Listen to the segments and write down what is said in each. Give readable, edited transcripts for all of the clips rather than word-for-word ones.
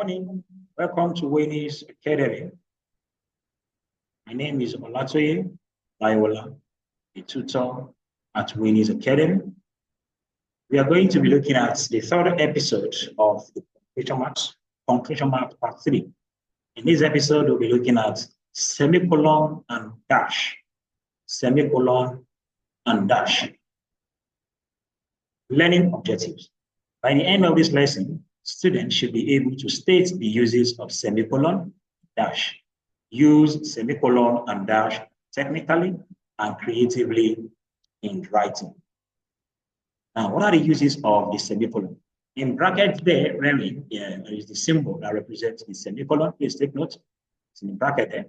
morning. Welcome to Wanies Academy. My name is Olatoye Layola, a tutor at Wanies Academy. We are going to be looking at the third episode of the Punctuation Marks Part 3. In this episode, we'll be looking at semicolon and dash. Semicolon and dash. Learning objectives. By the end of this lesson, students should be able to state the uses of semicolon, dash. Use semicolon and dash technically and creatively in writing. Now, what are the uses of the semicolon? In brackets there, there is the symbol that represents the semicolon. Please take note. It's in the bracket there.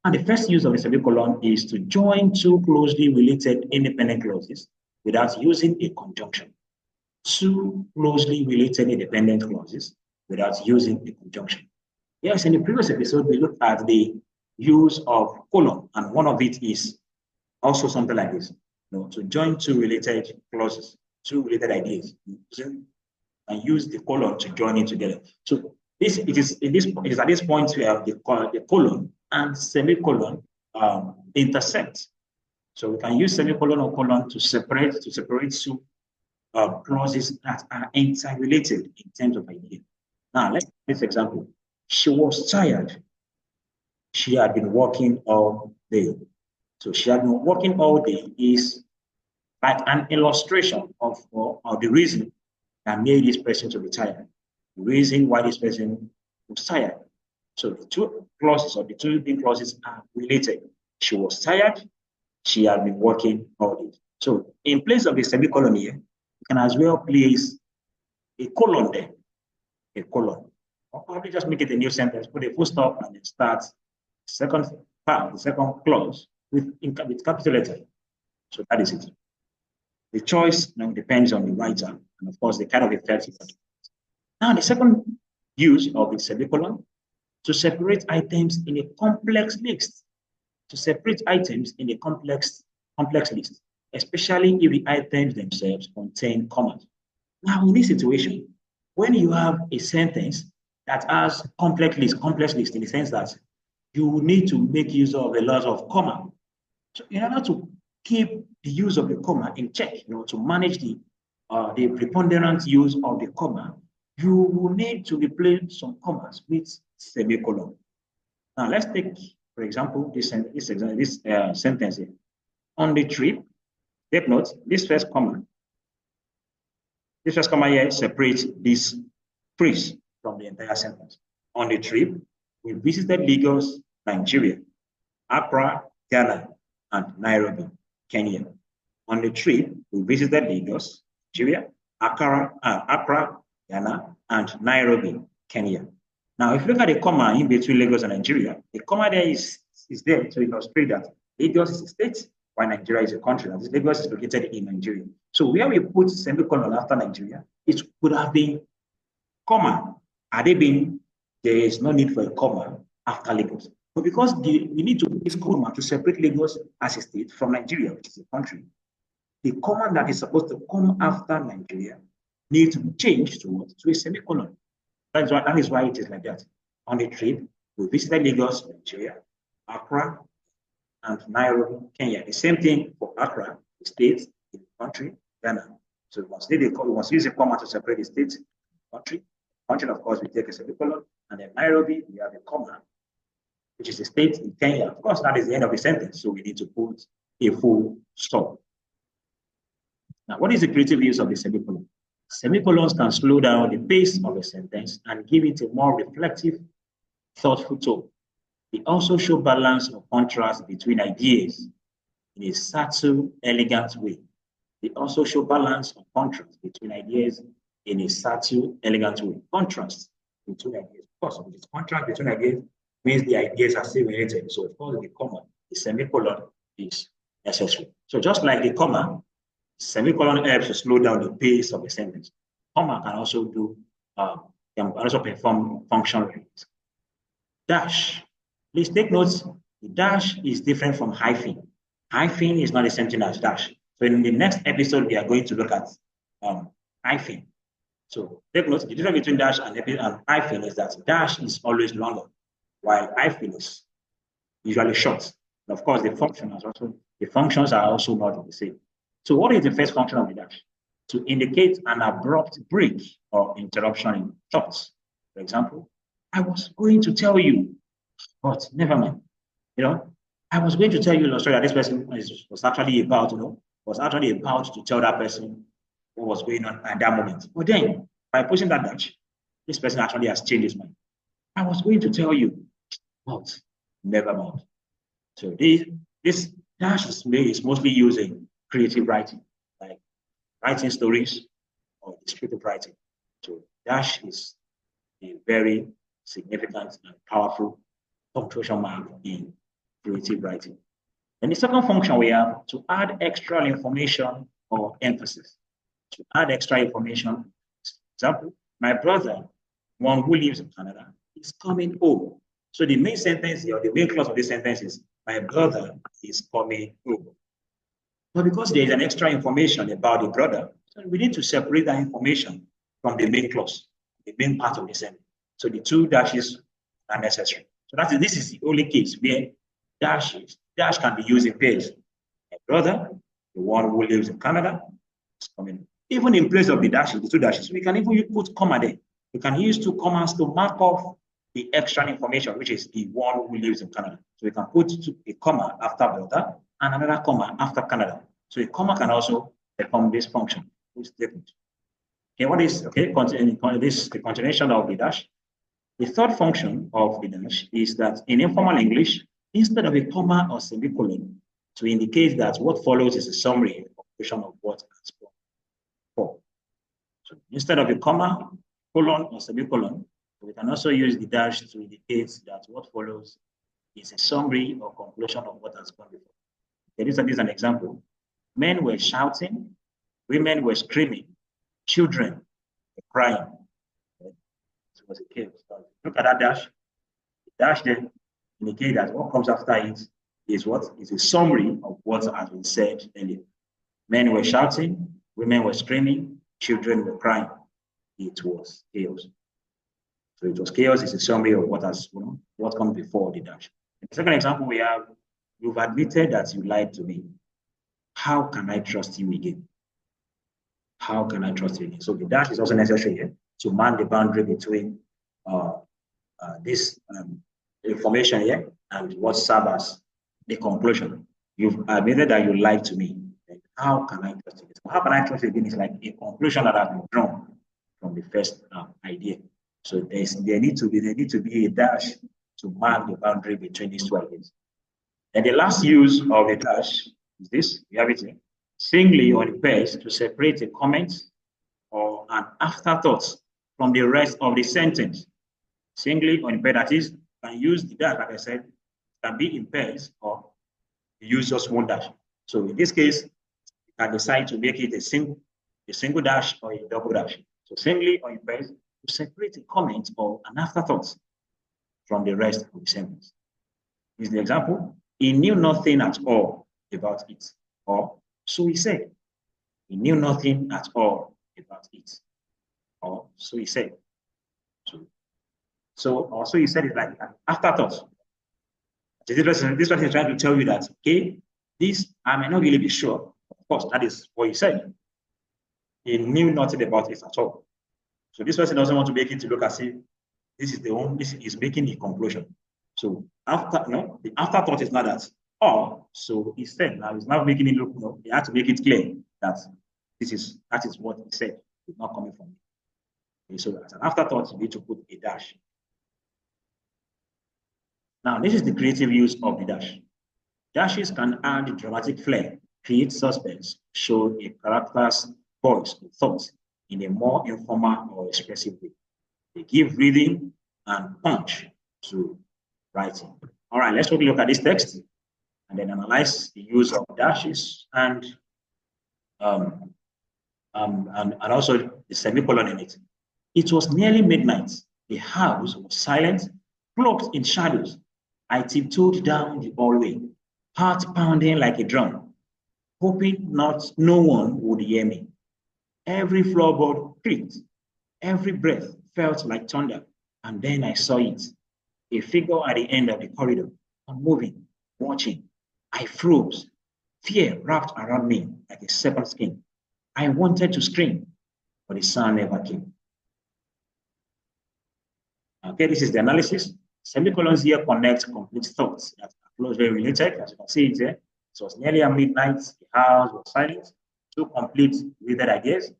And the first use of the semicolon is to join two closely related independent clauses without using a conjunction. Two closely related independent clauses without using a conjunction. Yes, in the previous episode, we looked at the use of colon, and one of it is also something like this. To join two related clauses, two related ideas, and use the colon to join it together. So it is at this point we have the colon and semicolon intersect. So we can use semicolon or colon to separate two clauses that are interrelated in terms of idea. Now, let's take this example. She was tired. She had been working all day. So she had been working all day is like an illustration of the reason that made this person to be tired. The reason why this person was tired. So the two clauses or the two big clauses are related. She was tired. She had been working all day. So in place of the semicolon here, you can as well place a colon there. A colon. Or probably just make it a new sentence, put a full stop, and then start the second part, the second clause with capital letter. So that is it. The choice now depends on the writer and of course the kind of effect you want. Now the second use of the semicolon to separate items in a complex list. To separate items in a complex list, especially if the items themselves contain commas. Now in this situation, when you have a sentence that has complex list in the sense that you need to make use of a lot of comma. So in order to keep the use of the comma in check, to manage the preponderant use of the comma, you will need to replace some commas with semicolon. Now let's take, for example, this sentence here. On the trip, take note, this first comma here separates this phrase from the entire sentence. On the trip, we visited Lagos, Nigeria, Accra, Ghana, and Nairobi, Kenya. On the trip, we visited Lagos, Nigeria, Accra, Ghana, and Nairobi, Kenya. Now, if you look at the comma in between Lagos and Nigeria, the comma there is there to illustrate that Lagos is a state, while Nigeria is a country. And Lagos is located in Nigeria. So where we put semicolon after Nigeria, it could have been comma. There is no need for a comma after Lagos. But because we need to put this comma to separate Lagos as a state from Nigeria, which is a country, the comma that is supposed to come after Nigeria needs to be changed to a semicolon. That is why it is like that. On the trip, we visited Lagos, Nigeria, Accra, and Nairobi, Kenya. The same thing for Accra, the state, the country, Ghana. So we must use a comma to separate the state, country. Country, of course, we take a semicolon, and then Nairobi, we have a comma, which is a state in Kenya. Of course, that is the end of the sentence, so we need to put a full stop. Now, what is the creative use of the semicolon? Semicolons can slow down the pace of a sentence and give it a more reflective, thoughtful tone. They also show balance or contrast between ideas in a subtle, elegant way. They also show balance or contrast between ideas in a subtle, elegant way. Contrast between ideas. Of course, with this contrast between ideas means the ideas are still related. So, of course, the comma, the semicolon is necessary. So, just like the comma, semicolon helps to slow down the pace of a sentence. Comma can also perform function like this. Dash. Please take notes. The dash is different from hyphen. Hyphen is not the same thing as dash. So, in the next episode, we are going to look at hyphen. So take note, the difference between dash and hyphen is that dash is always longer, while hyphen is usually short. And of course, the functions are also not the same. So what is the first function of the dash? To indicate an abrupt break or interruption in thoughts. For example, I was going to tell you, but never mind. I was going to tell you a story that this person was actually about, to tell that person what was going on at that moment. But then, by pushing that dash, this person actually has changed his mind. I was going to tell you, but never mind. So this dash is mostly used in creative writing, like writing stories or descriptive writing. So dash is a very significant and powerful punctuation mark in creative writing. And the second function we have to add extra information or emphasis. To add extra information, for example, my brother, one who lives in Canada, is coming home. So the main sentence or the main clause of this sentence is, my brother is coming home. But because there is an extra information about the brother, so we need to separate that information from the main clause, the main part of the sentence. So the two dashes are necessary. So this is the only case where dash can be used in pairs. My brother, the one who lives in Canada, is coming. Even in place of the dashes, the two dashes, we can even put comma there. We can use two commas to mark off the extra information, which is the one who lives in Canada. So we can put a comma after brother and another comma after Canada. So a comma can also perform this function. Okay, what is the continuation of the dash? The third function of the dash is that in informal English, instead of a comma or semicolon, to indicate that what follows is a summary of what has gone before. So instead of a comma, colon, or semicolon, we can also use the dash to indicate that what follows is a summary or conclusion of what has gone before. Okay, this is an example. Men were shouting, women were screaming, children were crying. It was a chaos. Look at that dash. The dash then indicates that what comes after it is what? Is a summary of what has been said earlier. Men were shouting, women were screaming, children were crying. It was chaos. So it was chaos is a summary of what comes before the dash. In the second example we have, you've admitted that you lied to me. How can I trust you again? How can I trust you again? So the dash is also necessary here to mark the boundary between this information here and what serves as the conclusion. You've admitted that you lied to me. How can I trust you again? How can I trust you again? Is like a conclusion that has been drawn from the first idea. So there need to be a dash to mark the boundary between these two ideas. And the last use of a dash is this. We have it here. Singly or in pairs to separate a comment or an afterthought from the rest of the sentence. Singly or in pairs, that is, you can use the dash, like I said, it can be in pairs or use just one dash. So in this case, you can decide to make it a single dash or a double dash. So singly or in pairs to separate a comment or an afterthought from the rest of the sentence. This is the example. He knew nothing at all about it. Or so he said. He knew nothing at all about it. Or so he said. So he said it's like an afterthought. This person is trying to tell you that, okay, this I may not really be sure. Of course, that is what he said. He knew nothing about it at all. So this person doesn't want to make it to look as if this is making the conclusion. So the afterthought is not that. Oh, so he said, now he's not making it look, he had to make it clear that that is what he said. It's not coming from me. Okay, so as an afterthought, you need to put a dash. Now, this is the creative use of the dash. Dashes can add dramatic flair, create suspense, show a character's voice or thoughts in a more informal or expressive way. They give rhythm and punch to writing. All right, let's take a look at this text and then analyze the use of dashes and also the semicolon in it. It was nearly midnight. The house was silent, cloaked in shadows. I tiptoed down the hallway, heart pounding like a drum, hoping no one would hear me. Every floorboard creaked. Every breath felt like thunder, and then I saw it. A figure at the end of the corridor, unmoving, watching. I froze. Fear wrapped around me like a serpent skin. I wanted to scream, but the sound never came. Okay, this is the analysis. Semicolons here connect complete thoughts that are closely related, as you can see it here. So it was nearly at midnight, the house was silent, two complete related ideas.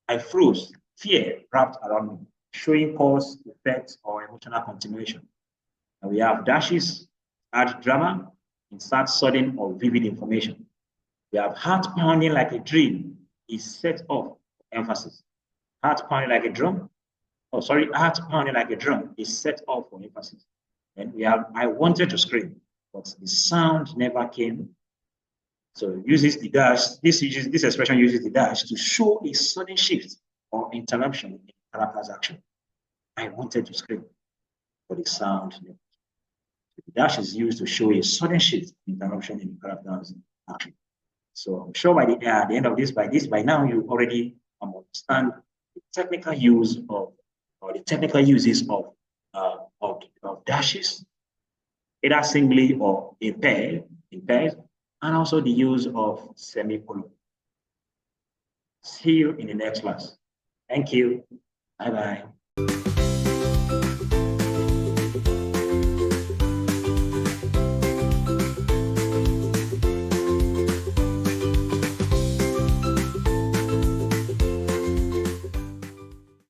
I froze, fear wrapped around me, showing cause, effect, or emotional continuation. And we have dashes, add drama, insert sudden or vivid information. We have heart pounding like a dream is set off emphasis. Heart pounding like a drum. Oh, sorry, heart pounding like a drum is set off for emphasis. And we have I wanted to scream, but the sound never came. So it uses the dash. This expression uses the dash to show a sudden shift or interruption in the character's action. I wanted to scream, but the sound never came. The dash is used to show a sudden shift, interruption in the character's action. So I'm sure by the end of this, by now, you already understand the technical use of, or the technical uses of dashes, either singly or in pairs, and also the use of semicolon. See you in the next class. Thank you. Bye-bye.